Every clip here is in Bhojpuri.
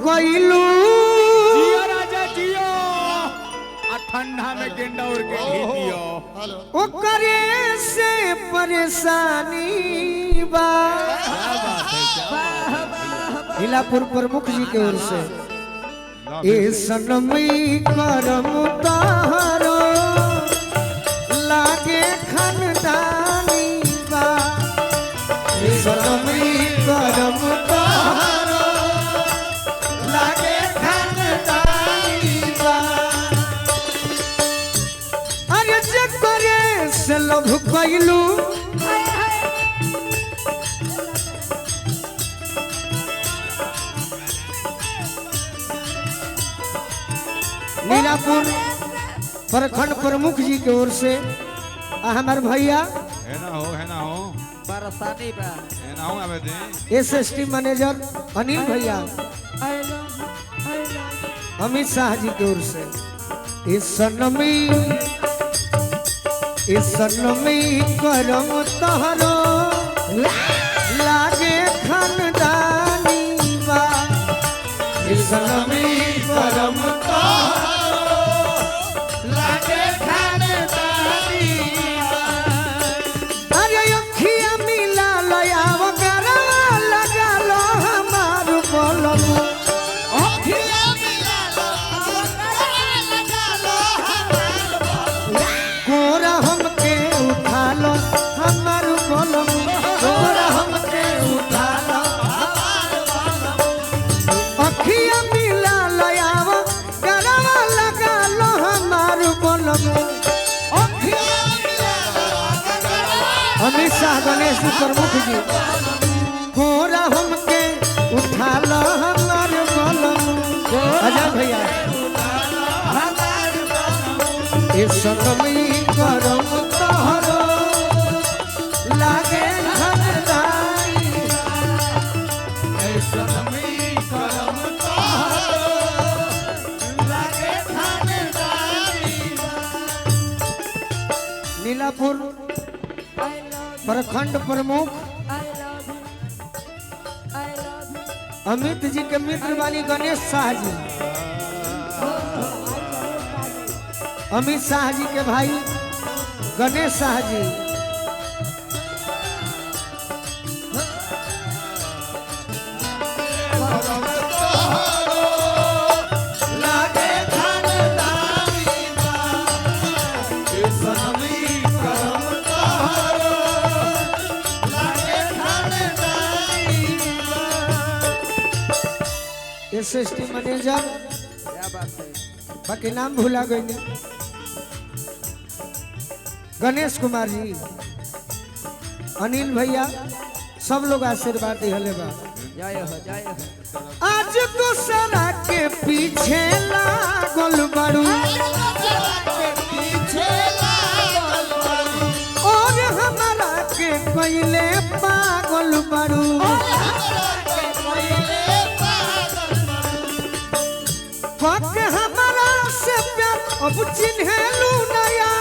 कइलू जियो राजा जियो आ ठंडा में गेंडा उड़ के दियो ओकरे से परेशानी बा। हिलापुर प्रमुख जी के ओर से ए सनमी करम तारो लागे खनदानी बा। ए सनमी करम तारो लागे खनदानी बा। अरे जे करे से लभ कइलू मीरापुर प्रखंड प्रमुख जी की ओर से हमारे भैया है ना हो बरसानी बा है ना हो अबे दे एसएसटी मैनेजर अनिल भैया अमित शाह जी की ओर से इस सनमी करम तहरो लागे खनदानी बा। इस सनमी करम तहरो लागे खनदानी बा। अरे अखियां मिला लया वगरा लगा लो हमार बोलम। कोरा हमके उठा लो हमार बोलम। कोरा हमके उठा लो अखियां मिला लयावा गरवा लगा लो हमार बोलम। अमित शाह गणेश जी प्रमुख जी कोरा हमके उठा लो हमार बोलम। अजय भैया इस सनमी करम तहरो लागे खनदानी बा। इस सनमी करम तहरो लागे खनदानी बा। नीलापुर प्रखंड प्रमुख अमित जी के मित्र वाली गणेश शाह जी अमित शाह जी के भाई गणेश शाह जी लागे खनदानी बा। इस सनमी करम तहरो लागे खनदानी बा। एसएसटी मैनेजर क्या बात है बाकी नाम भूला गई गणेश कुमार जी अनिल भैया सब लोग आशीर्वाद दिहले बा। जय हो आज दूसरा के पीछे लागल बारू और हमारा के पहले पागल बारू। पक हमारा से प्यार अब चिन्हलू नया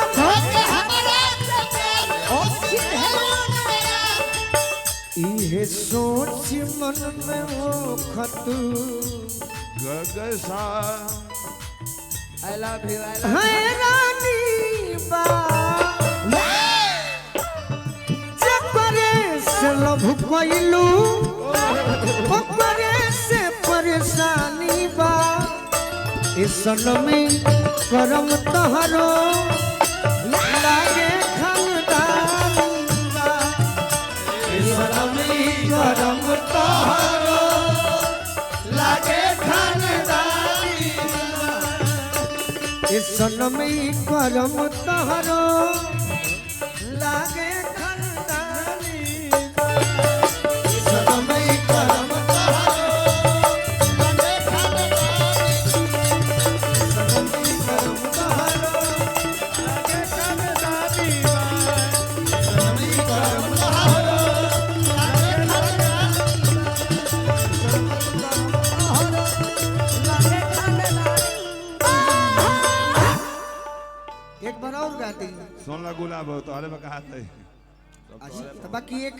इहे सोच मन में हो खतू गगसा आई लव यू हैरानी बा। जकरे से लभ कइलू ओकरे से परेशानी बा। इस सनमी करम तहरो लागे खनदानी बा। इस सनमी करम तहरो लागे खनदानी बा। इस सनमी करम तहरो लागे खनदानी बा। इस सनमी करम एक बार और गाते हैं सोना गुलाब हो तो अरे में कहा था अच्छा, बाकी एक